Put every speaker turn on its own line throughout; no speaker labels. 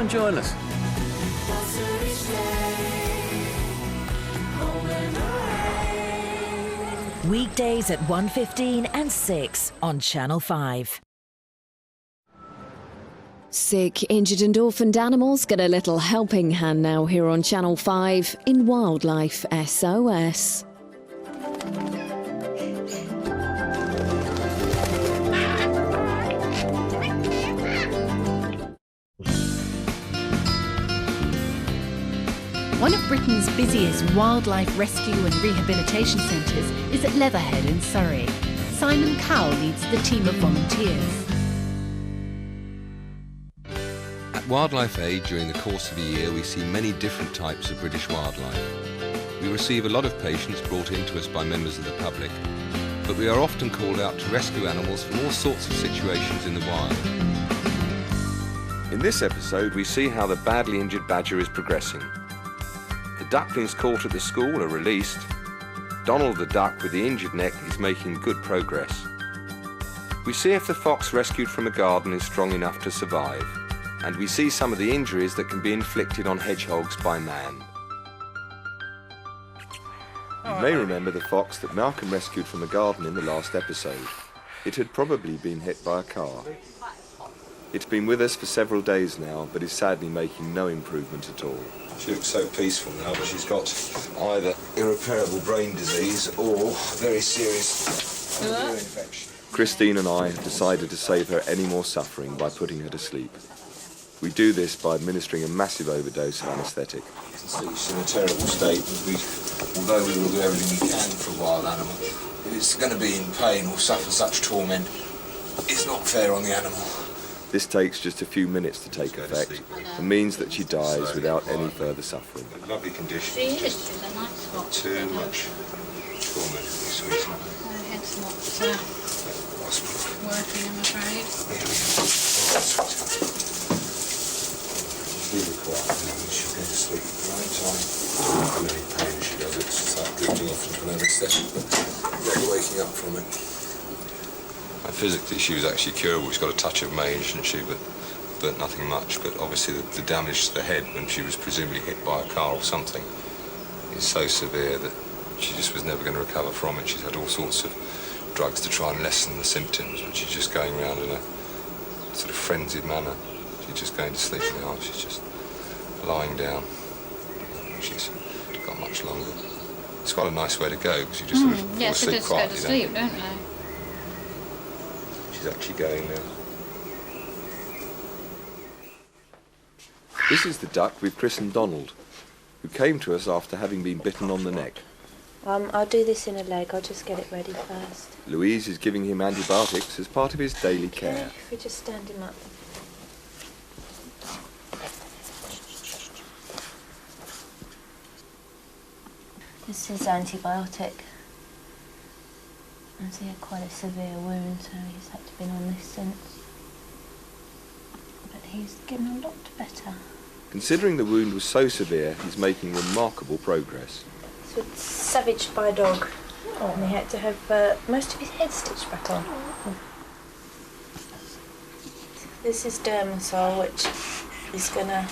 Come and join us.
Weekdays at 1:15 and 6 on Channel 5.
Sick, injured and orphaned animals get a little helping hand now here on Channel 5 in Wildlife SOS.
One of Britain's busiest wildlife rescue and rehabilitation centres is at Leatherhead in Surrey. Simon Cowell leads the team of volunteers.
At Wildlife Aid, during the course of a year, we see many different types of British wildlife. We receive a lot of patients brought in to us by members of the public, but we are often called out to rescue animals from all sorts of situations in the wild. In this episode, we see how the badly injured badger is progressing. The ducklings caught at the school are released. Donald the duck with the injured neck is making good progress. We see if the fox rescued from a garden is strong enough to survive. And we see some of the injuries that can be inflicted on hedgehogs by man. You may remember the fox that Malcolm rescued from a garden in the last episode. It had probably been hit by a car. It's been with us for several days now, but is sadly making no improvement at all. She looks so peaceful now, but she's got either irreparable brain disease or very serious ear infection. Christine and I have decided to save her any more suffering by putting her to sleep. We do this by administering a massive overdose of anaesthetic. She's in a terrible state, but although we will do everything we can for a wild animal, if it's going to be in pain or suffer such torment, it's not fair on the animal. This takes just a few minutes to take effect and means that she dies without any further suffering. Lovely condition.
She is. She's a nice spot.
Not too much torment, sweet.
My head's not working, I'm afraid.
Really quiet now, and she'll go to sleep at the right time. I'm in pain as she does it. It's like drifting off into an anaesthetic, but not waking up from it. And physically, she was actually curable. She's got a touch of mange, and but nothing much. But obviously, the damage to the head when she was presumably hit by a car or something is so severe that she just was never going to recover from it. She's had all sorts of drugs to try and lessen the symptoms, but she's just going around in a sort of frenzied manner. She's just going to sleep now. She's just lying down. She's got much longer. It's quite a nice way to go because you just sort of fall
Yes,
asleep
they just go
quietly.
to sleep, don't they?
She's actually going now. This is the duck we've christened Donald, who came to us after having been bitten on the neck.
I'll do this in a leg. I'll just get it ready first.
Louise is giving him antibiotics as part of his daily care.
If we just stand him up. This is antibiotic. As he had quite a severe wound, so he's had to be on this since. But he's getting a lot better.
Considering the wound was so severe, he's making remarkable progress.
So it's savaged by a dog. And he had to have most of his head stitched back on. This is Dermasol, which is going to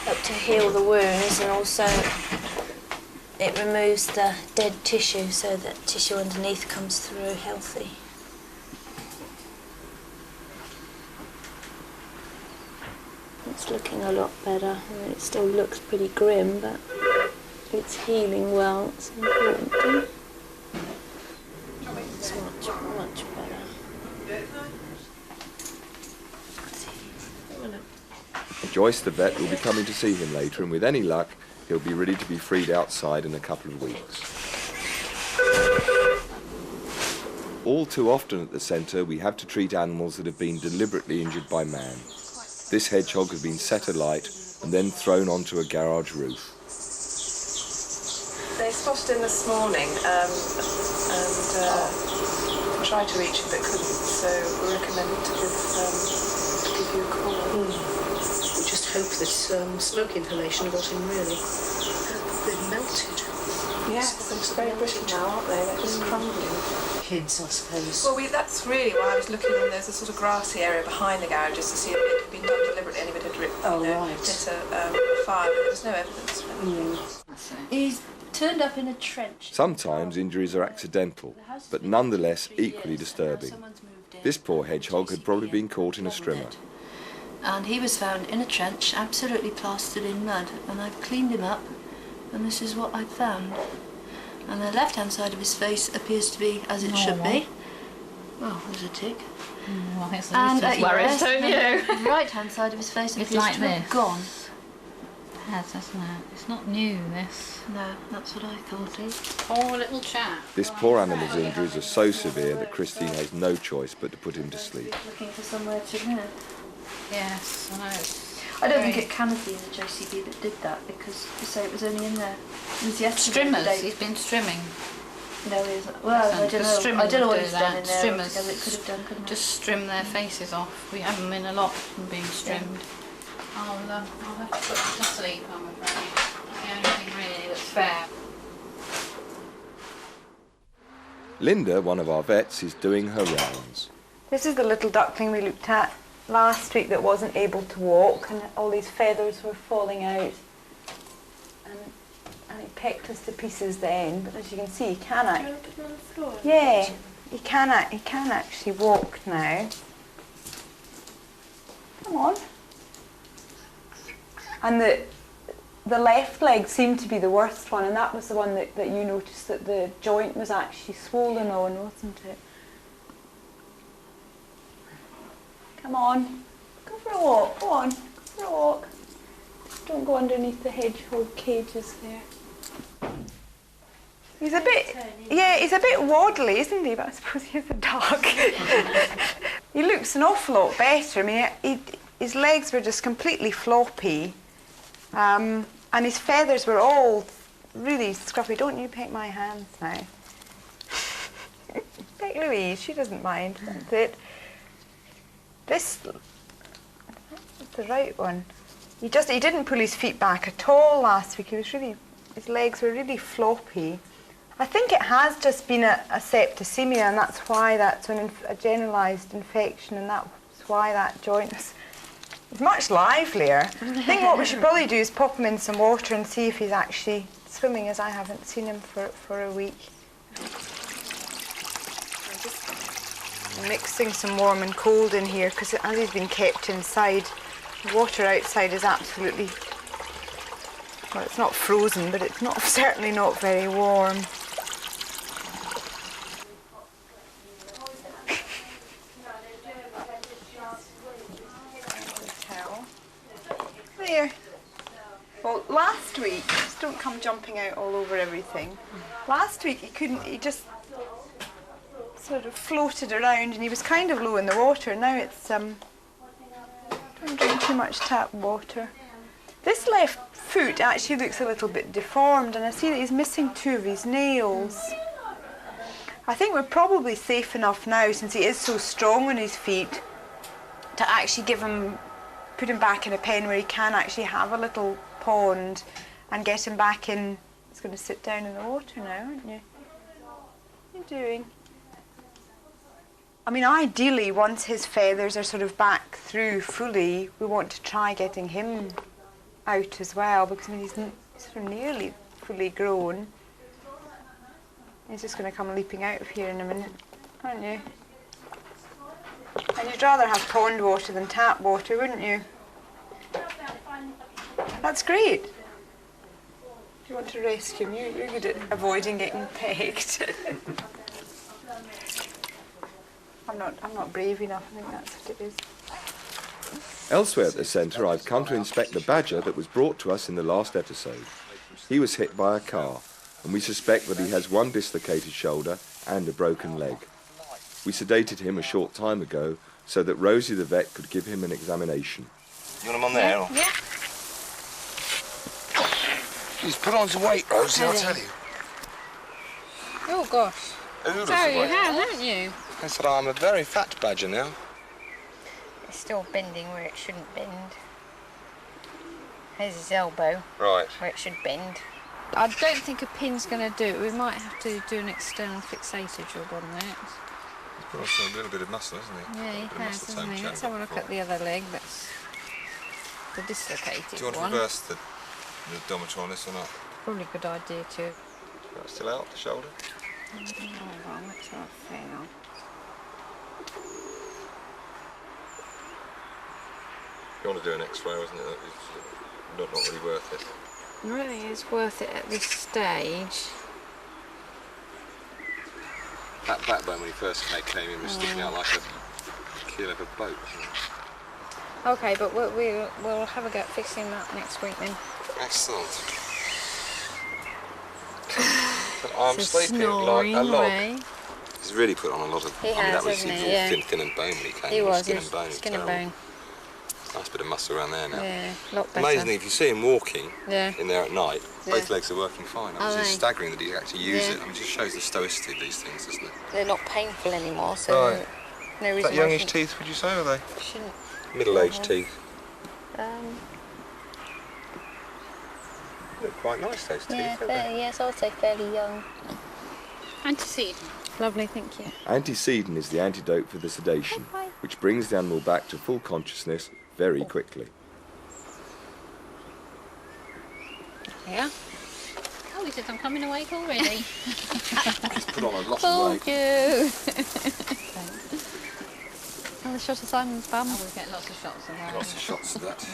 help to heal the wounds, and also it removes the dead tissue so that tissue underneath comes through healthy. It's looking a lot better. I mean, it still looks pretty grim, but it's healing well. It's important. It's much better.
Joyce the vet will be coming to see him later, and with any luck, he'll be ready to be freed outside in a couple of weeks. All too often at the centre, we have to treat animals that have been deliberately injured by man. This hedgehog has been set alight and then thrown onto a garage roof.
They spotted him this morning and tried to reach him but couldn't, so we recommended to give you a call.
We just hope that smoke inhalation got him really. They've melted.
Yes, they're very brittle now, aren't they? They're just crumbling.
Kids, I suppose.
Well, that's really why I was looking, and there's a sort of grassy area behind the garage just to see a bit had been done deliberately, anybody had hit a fire, but there was no evidence.
He's turned up in a trench.
Sometimes injuries are accidental, but nonetheless equally disturbing. This poor hedgehog had probably been caught in a strimmer.
And he was found in a trench, absolutely plastered in mud, and I've cleaned him up, and this is what I've found. And the left-hand side of his face appears to be as it should be. Oh, there's a tick.
Well, it's
And
worries, don't you?
the right-hand side of his face appears
like
to have
this.
gone.
It has, hasn't it? It's not new, this.
No, that's what I thought.
Poor little chap.
This poor animal's injuries are so severe that Christine has no choice but to put him to sleep.
Looking for somewhere to live.
Yes, I know.
I don't think it can have been the JCB that did that, because you say it was only in there. It was yesterday.
Strimmers, he's been strimming.
No, he isn't. Well, I don't know. I don't know what he's done in there.
Strimmers
Altogether. It could have done, couldn't it?
just trim their faces off. We have them in a lot from being trimmed. I'll have to put them to sleep, I'm afraid. It's the only thing really that's fair.
Linda, one of our vets, is doing her rounds.
This is the little duckling we looked at last week that wasn't able to walk, and all these feathers were falling out, and it pecked us to pieces then. But as you can see, he can
Do you want to put him on the floor?
Yeah, he can actually walk now. Come on. And the left leg seemed to be the worst one, and that was the one that you noticed that the joint was actually swollen on, wasn't it? Come on, go for a walk, go on, go for a walk. Don't go underneath the hedgehog cages there. He's a bit, he's a bit waddly, isn't he? But I suppose he is a dog. He looks an awful lot better. I mean, his legs were just completely floppy, and his feathers were all really scruffy. Don't you peck my hands now. Peck Louise, she doesn't mind. That's it. That's the right one. He didn't pull his feet back at all last week. His legs were really floppy. I think it has just been a septicemia, and that's why that's a generalised infection, and that's why that joint is much livelier. I think what we should probably do is pop him in some water and see if he's actually swimming, as I haven't seen him for a week. I'm just mixing some warm and cold in here, because as he's been kept inside, the water outside is absolutely, well, it's not frozen, but it's certainly not very warm. There. Well, last week, just don't come jumping out all over everything. Last week he just sort of floated around, and he was kind of low in the water. Now it's, don't drink too much tap water. This left foot actually looks a little bit deformed, and I see that he's missing 2 of his nails. I think we're probably safe enough now, since he is so strong on his feet, to actually put him back in a pen where he can actually have a little pond and get him back in. He's going to sit down in the water now, aren't you? What are you doing? I mean, ideally, once his feathers are sort of back through fully, we want to try getting him out as well, because I mean, he's sort of nearly fully grown. He's just going to come leaping out of here in a minute, aren't you? And you'd rather have pond water than tap water, wouldn't you? That's great. If you want to rescue him, you're good at avoiding getting pegged. I'm not brave enough, I think that's what it is.
Elsewhere at the centre, I've come to inspect the badger that was brought to us in the last episode. He was hit by a car, and we suspect that he has one dislocated shoulder and a broken leg. We sedated him a short time ago so that Rosie the vet could give him an examination.
You want him on there? Or?
Yeah.
He's put on some weight, Rosie, I'll tell you.
Oh, gosh.
Oodles
So
of
you
weight.
have, haven't you?
I said I'm a very fat badger now.
It's still bending where it shouldn't bend. Here's his elbow,
Right.
where it should bend.
I don't think a pin's going to do it. We might have to do an external fixator job on that.
He's got a little bit of muscle, hasn't he?
Yeah, he has, hasn't he? Let's have a look at the other leg. That's
the dislocated one.
Do you want to reverse the odometer on this or not?
Probably a good idea too.
That's still out, the shoulder?
Hold on, let's have a feel.
You want to do an X-ray, isn't it? It's not really worth it.
It really is worth it at this stage.
That backbone when he first came in was sticking out like a keel of a boat, wasn't it?
Okay, but we'll have a go at fixing that next week then.
Excellent. But I'm
It's
sleeping like
snoring
a log.
away.
He's really put on a lot of...
He has,
that was,
hasn't
he
he?
was
Yeah.
all thin and bone when he came.
He was,
Skin and bone.
skin and bone.
Nice bit of muscle around there now.
Yeah, a lot better.
Amazingly, if you see him walking
Yeah.
in there at night,
Yeah.
both legs are working fine.
Are
It's just
they?
staggering that he actually used
Yeah.
it. I mean, it just shows the stoicity of these things, doesn't it?
They're not painful anymore, so
Right.
no
Is
reason
that
why
youngish
shouldn't-
teeth, would you say, or are they?
Shouldn't.
Middle-aged teeth. Look quite nice, those teeth,
Yeah,
don't they?
yes, I'll say fairly young. Antecedent. Lovely, thank you.
Antecedent is the antidote for the sedation, which brings the animal back to full consciousness very quickly.
Yeah. Oh, he said I'm coming awake already.
He's put on a lot of
Told
weight.
you. Another shot of Simon's bum.
Oh, we get lots of shots of that.
Lots of shots of that.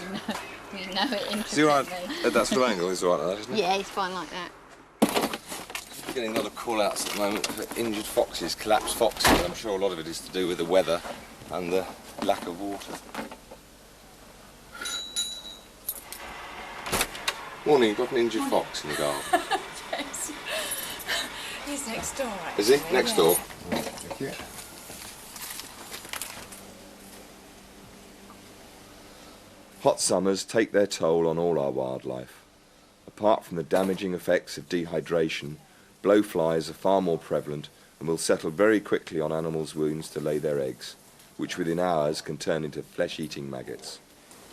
We know it
Is he
intricately.
alright at that sort of angle? He's alright at that, isn't he?
Yeah, he's fine like that.
Getting a lot of call-outs at the moment for injured foxes, collapsed foxes. I'm sure a lot of it is to do with the weather and the lack of water. Morning, you've got an injured fox in the garden.
Yes. He's next door, actually.
Is he? Next door?
Yeah. Hot summers take their toll on all our wildlife. Apart from the damaging effects of dehydration, blowflies are far more prevalent and will settle very quickly on animals' wounds to lay their eggs, which within hours can turn into flesh-eating maggots.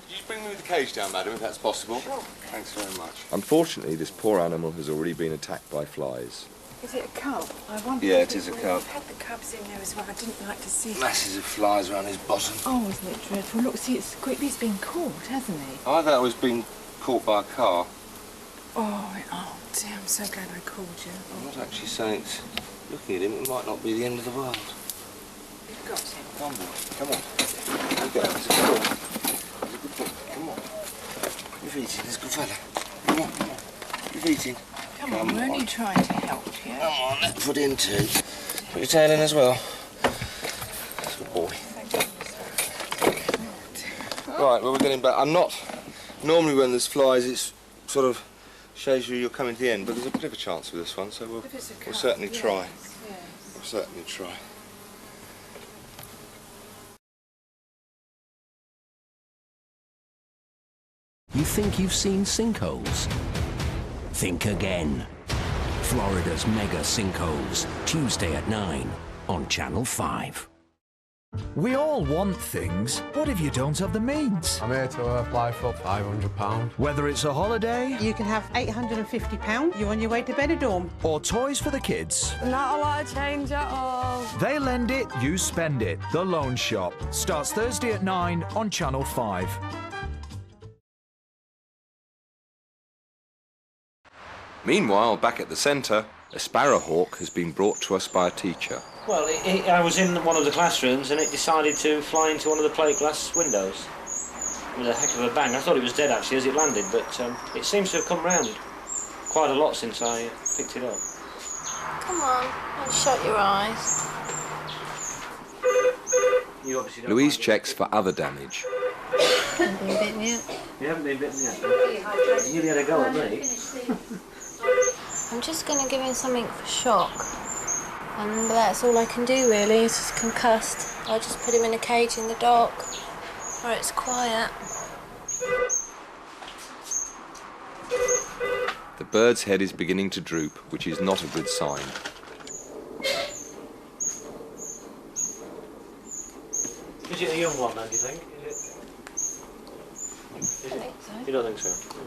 Could you bring me the cage down, madam, if that's possible? Sure. Thanks very much.
Unfortunately, this poor animal has already been attacked by flies.
Is it a cub? I wonder.
Yeah,
if
it is a
we've
cub.
had the cubs in there as well. I didn't like to see.
Masses of flies around his bottom.
Oh, isn't it dreadful? Look, see, it's quickly he's been caught, hasn't he?
I thought it was being caught by a car.
Oh dear, I'm so glad I called you.
I'm not actually saying it's... Looking at him, it might not be the end of the world.
You've got him.
Come on, boy. Come on. There you go. He's a good boy. He's a good boy. Come on. You're eating. He's a good fella. Come on, come on. You're eating.
Come on, we're only trying to help you.
Come on, let's put in too. Put your tail in as well. Good boy. Right, well, we're getting back. I'm not... Normally when there's flies, it's sort of shows you you're coming to the end, but there's a bit of a chance with this one, so we'll certainly try. We'll certainly try.
You think you've seen sinkholes? Think again. Florida's mega sinkholes, Tuesday at 9 on Channel 5.
We all want things. What if you don't have the means?
I'm here to apply for £500.
Whether it's a holiday...
You can have £850. You're on your way to Benidorm.
...or toys for the kids.
Not a lot of change at all.
They lend it, you spend it. The Loan Shop. Starts Thursday at 9 on Channel 5.
Meanwhile, back at the centre, a sparrowhawk has been brought to us by a teacher.
Well, I was in one of the classrooms and it decided to fly into one of the plate glass windows. It was a heck of a bang. I thought it was dead actually as it landed, but it seems to have come round quite a lot since I picked it up.
Come on, don't shut your eyes.
You obviously don't
Louise checks for other damage.
Haven't been bitten yet.
You haven't been bitten yet? You nearly had a go at me.
I'm just going to give him something for shock. And that's all I can do really, he's just concussed. I'll just put him in a cage in the dark, where it's quiet.
The bird's head is beginning to droop, which is not a good sign.
Is it a young one then, do you think? Is it?
I think so.
You don't think so?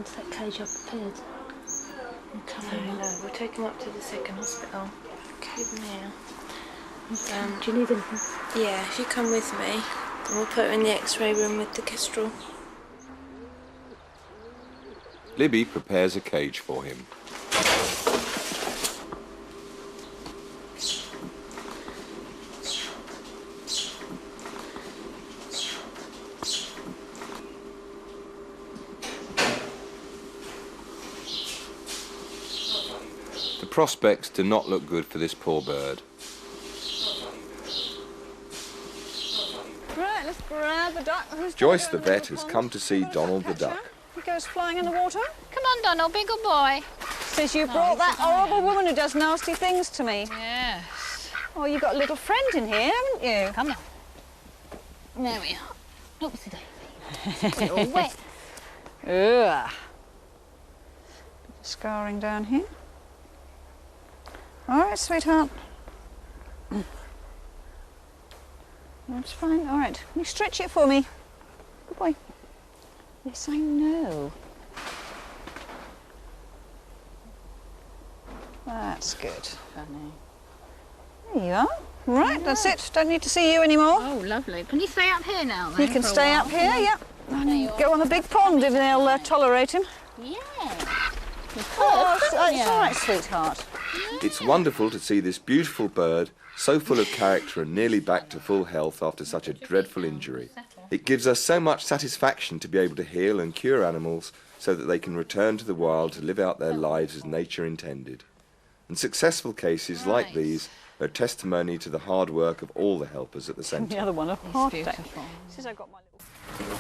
into that cage I've prepared. And cover him up.
No, we'll take him up to the second hospital.
Okay.
Keep him here.
Do you need anything?
Yeah, if you come with me, and we'll put her in the X-ray room with the kestrel.
Libby prepares a cage for him. The prospects do not look good for this poor bird.
Right, let's grab the duck. Who's
Joyce the vet has come to see Donald the duck.
He goes flying in the water.
Come on, Donald, big good boy.
Says you brought that horrible woman who does nasty things to me.
Yes.
Oh, you've got a little friend in here, haven't you?
Come on. There we are. Oopsie daisy. It's all wet.
Ugh. Scarring down here. All right, sweetheart. That's fine. All right. Can you stretch it for me? Good boy. Yes, I know. That's good.
Funny.
There you are. Right, that's it. Don't need to see you anymore.
Oh, lovely. Can you stay up here now, then?
You can
for a
stay
while?
up here, yep. Go on the big pond if they'll tolerate him.
Yeah.
Oh, it's all right, sweetheart.
It's wonderful to see this beautiful bird so full of character and nearly back to full health after such a dreadful injury. It gives us so much satisfaction to be able to heal and cure animals so that they can return to the wild to live out their lives as nature intended. And successful cases like these are a testimony to the hard work of all the helpers at the centre.
The other one, a heart attack. Since I got my little...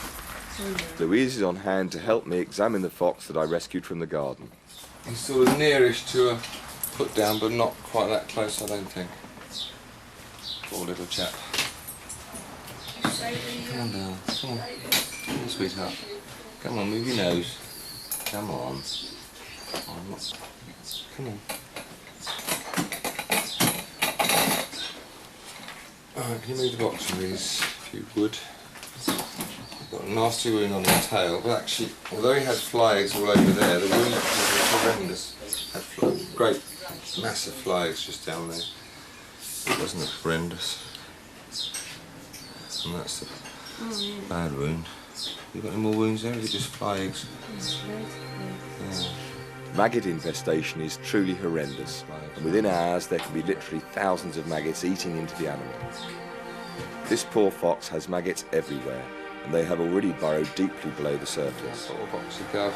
Louise is on hand to help me examine the fox that I rescued from the garden.
He's sort of nearish to a put down, but not quite that close, I don't think. Poor little chap. Come on down, come on. Come on, sweetheart. Come on, move your nose. Come on. Oh, I'm not... Come on. Alright, can you move the box, please, if you would? Got a nasty wound on his tail, but actually, although he had fly eggs all over there, the wound was horrendous. Had great, massive fly eggs just down there. It wasn't horrendous. And that's the bad wound. You got any more wounds there, or is it just fly eggs? Yeah.
Maggot infestation is truly horrendous, and within hours there can be literally thousands of maggots eating into the animal. This poor fox has maggots everywhere, and they have already burrowed deeply below the surface.
Little box of go.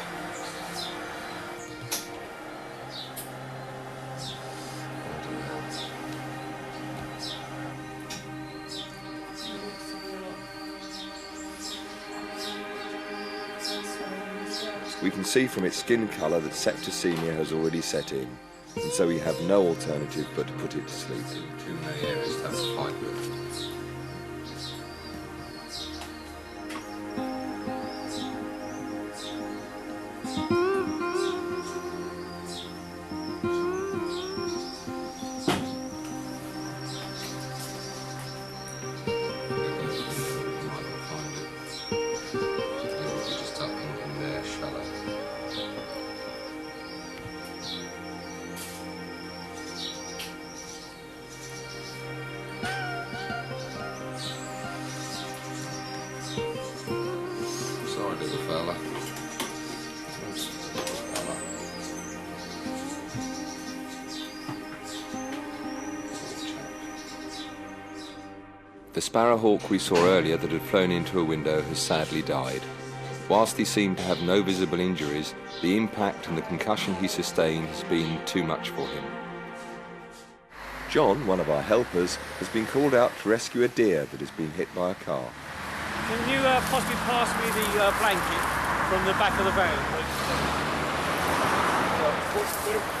We can see from its skin colour that septicemia has already set in, and so we have no alternative but to put it to sleep.
Too many areas to have a fight with. Sorry, little fella.
The sparrowhawk we saw earlier that had flown into a window has sadly died. Whilst he seemed to have no visible injuries, the impact and the concussion he sustained has been too much for him. John, one of our helpers, has been called out to rescue a deer that has been hit by a car.
Can you possibly pass me the blanket from the back of the van, please?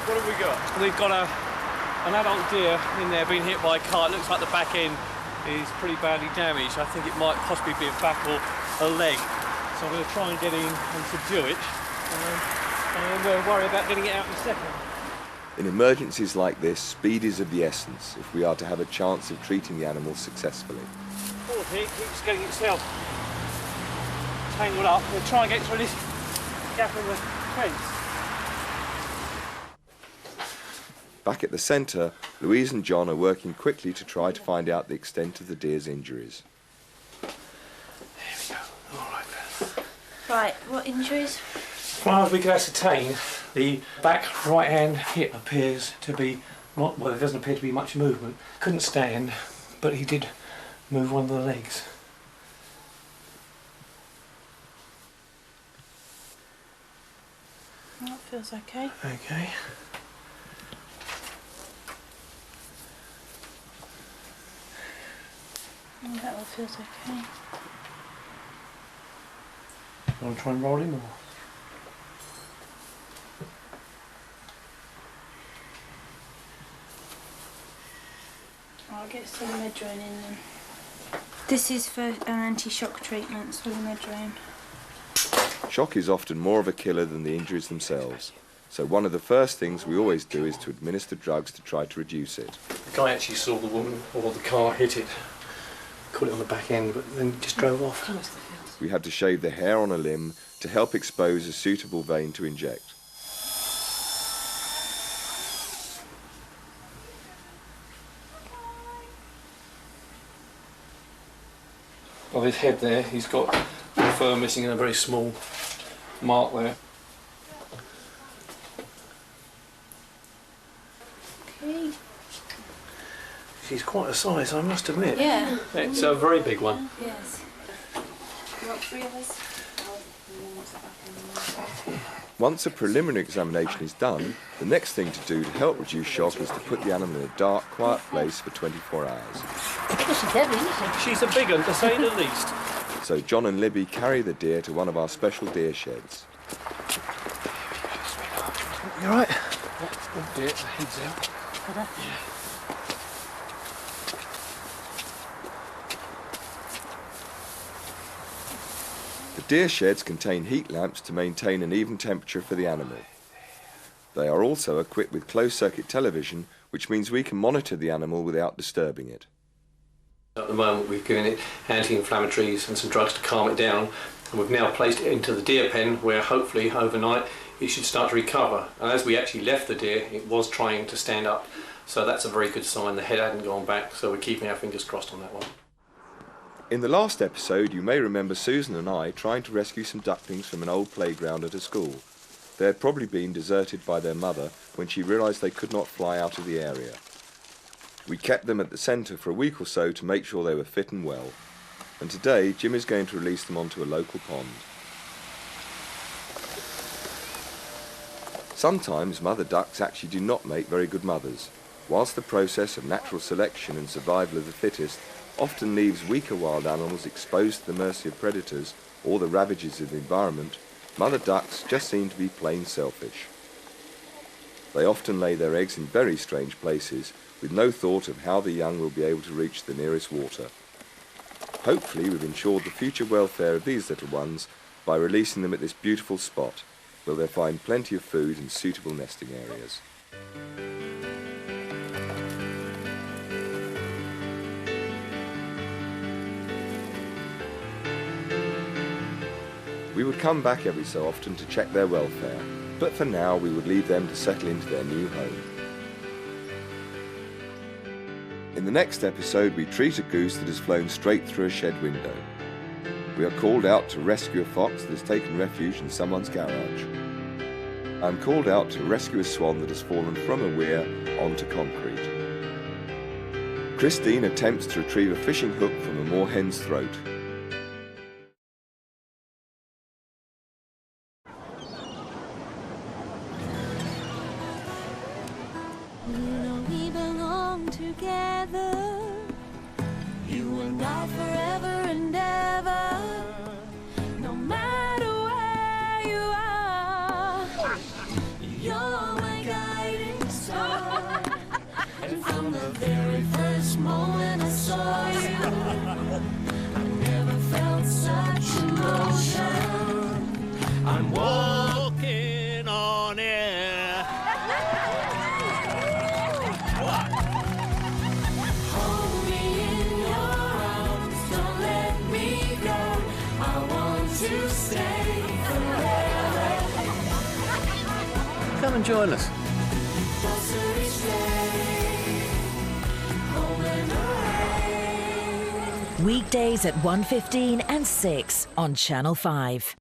What have we got? We've got an adult deer in there being hit by a car. It looks like the back end is pretty badly damaged. I think it might possibly be a back or a leg. So I'm going to try and get in and subdue it. And we'll worry about getting it out in a second.
In emergencies like this, speed is of the essence if we are to have a chance of treating the animal successfully.
Poor thing, keeps getting itself tangled up. We'll try and get through this gap in the fence.
Back at the centre, Louise and John are working quickly to try to find out the extent of the deer's injuries.
Right, what injuries?
As far as we can ascertain, the back right-hand hip appears to be not, well, there doesn't appear to be much movement. Couldn't stand, but he did move one of the legs.
That feels okay.
Okay.
That all feels okay.
You want to try and roll him or?
I'll get Solomedrone in then. This is for an anti-shock treatment, Solomedrone.
Shock is often more of a killer than the injuries themselves, so one of the first things we always do is to administer drugs to try to reduce it.
The guy actually saw the woman, or the car hit it, caught it on the back end, but then just drove off.
We had to shave the hair on a limb to help expose a suitable vein to inject.
Of his head there, he's got the fur missing and a very small mark there.
Okay.
She's quite a size, I must admit.
Yeah.
It's a very big one.
Yes. You want 3 of us?
Once a preliminary examination is done, the next thing to do to help reduce shock is to put the animal in a dark, quiet place for 24 hours.
She's heavy, isn't she?
She's a big one, to say the least.
So John and Libby carry the deer to one of our special deer sheds.
You alright? Oh dear, the head's out. Yeah.
The deer sheds contain heat lamps to maintain an even temperature for the animal. They are also equipped with closed-circuit television, which means we can monitor the animal without disturbing it.
At the moment we've given it anti-inflammatories and some drugs to calm it down, and we've now placed it into the deer pen where hopefully overnight it should start to recover. And as we actually left the deer, it was trying to stand up, so that's a very good sign. The head hadn't gone back, so we're keeping our fingers crossed on that one.
In the last episode, you may remember Susan and I trying to rescue some ducklings from an old playground at a school. They had probably been deserted by their mother when she realised they could not fly out of the area. We kept them at the centre for a week or so to make sure they were fit and well. And today, Jim is going to release them onto a local pond. Sometimes mother ducks actually do not make very good mothers. Whilst the process of natural selection and survival of the fittest often leaves weaker wild animals exposed to the mercy of predators or the ravages of the environment, mother ducks just seem to be plain selfish. They often lay their eggs in very strange places with no thought of how the young will be able to reach the nearest water. Hopefully we've ensured the future welfare of these little ones by releasing them at this beautiful spot where they'll find plenty of food and suitable nesting areas. We would come back every so often to check their welfare, but for now we would leave them to settle into their new home. In the next episode, we treat a goose that has flown straight through a shed window. We are called out to rescue a fox that has taken refuge in someone's garage. I'm called out to rescue a swan that has fallen from a weir onto concrete. Christine attempts to retrieve a fishing hook from a moorhen's throat.
We belong together, you and I forever and ever, no matter where you are, you're my guiding star, and from the very first moment I saw you, I never felt such emotion, I'm walking on air. To stay forever.
Come and join us.
Weekdays at 1:15 and 6 on Channel 5.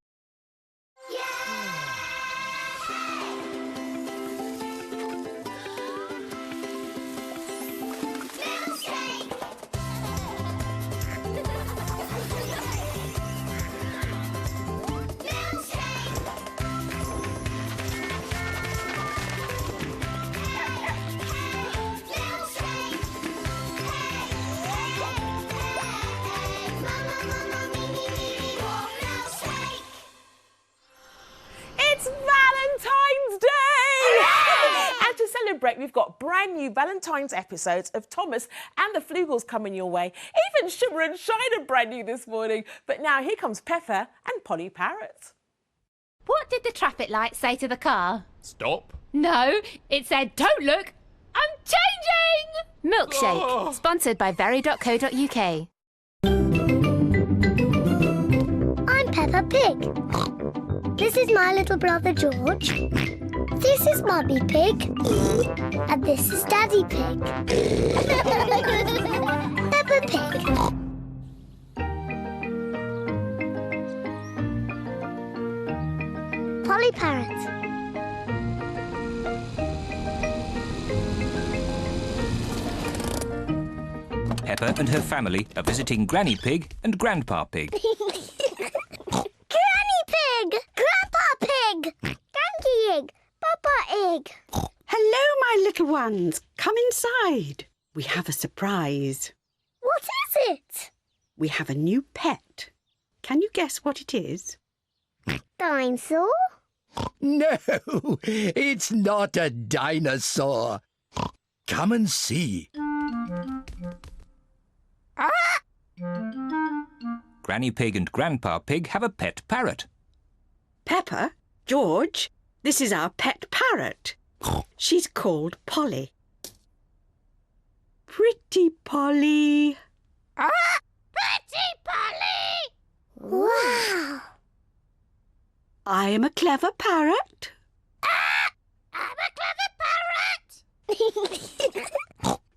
It's Valentine's Day! And to celebrate, we've got brand new Valentine's episodes of Thomas and the Flugels coming your way. Even Shimmer and Shine are brand new this morning. But now here comes Pepper and Polly Parrot.
What did the traffic light say to the car?
Stop.
No, it said, don't look, I'm changing! Milkshake, sponsored by very.co.uk.
I'm Peppa Pig. This is my little brother George. This is Mummy Pig. And this is Daddy Pig. Peppa Pig. Polly Parrot.
Peppa and her family are visiting Granny Pig and Grandpa Pig.
Granny Pig! Grandpa Pig! Donkey Egg! Papa Egg!
Hello, my little ones. Come inside. We have a surprise.
What is it?
We have a new pet. Can you guess what it is?
Dinosaur?
No, it's not a dinosaur. Come and see.
Granny Pig and Grandpa Pig have a pet parrot.
Peppa, George, this is our pet parrot. She's called Polly. Pretty Polly.
Pretty Polly! Wow!
I am a clever parrot.
I'm a clever parrot!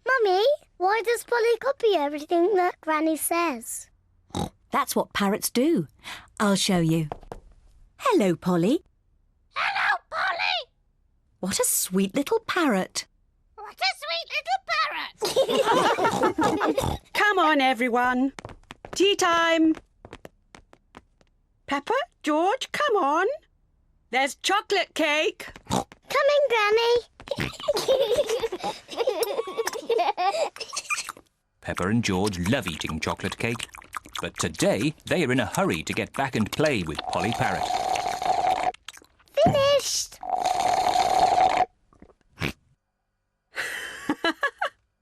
Mummy, why does Polly copy everything that Granny says?
That's what parrots do. I'll show you. Hello, Polly.
Hello, Polly!
What a sweet little parrot.
What a sweet little parrot!
Come on, everyone. Tea time. Peppa, George, come on. There's chocolate cake.
Coming, Granny.
Peppa and George love eating chocolate cake, but today they are in a hurry to get back and play with Polly Parrot.
Finished.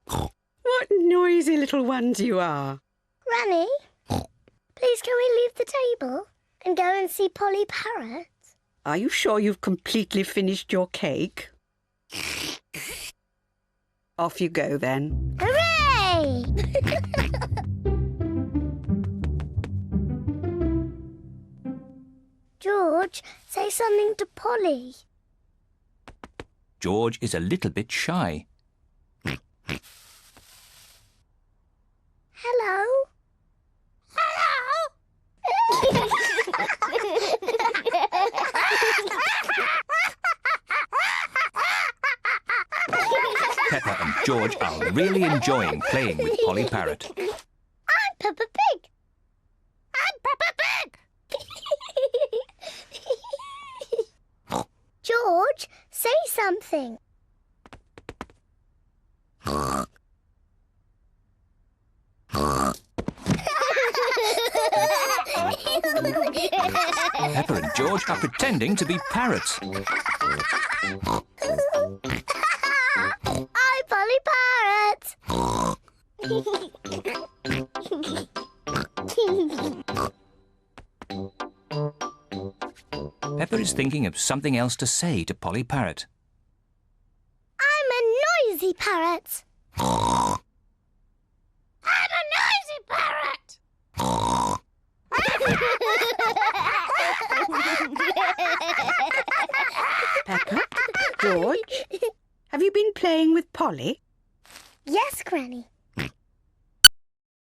What noisy little ones you are.
Granny, please can we leave the table and go and see Polly Parrot?
Are you sure you've completely finished your cake? Off you go, then.
Hooray! George, say something to Polly.
George is a little bit shy.
Hello?
Peppa and George are really enjoying playing with Polly Parrot.
I'm Peppa Pig. I'm Peppa Pig. George, say something.
Peppa and George are pretending to be parrots.
I'm Polly Parrot.
Peppa is thinking of something else to say to Polly Parrot.
I'm a noisy parrot. I'm a noisy parrot.
Peppa, George, have you been playing with Polly?
Yes, Granny.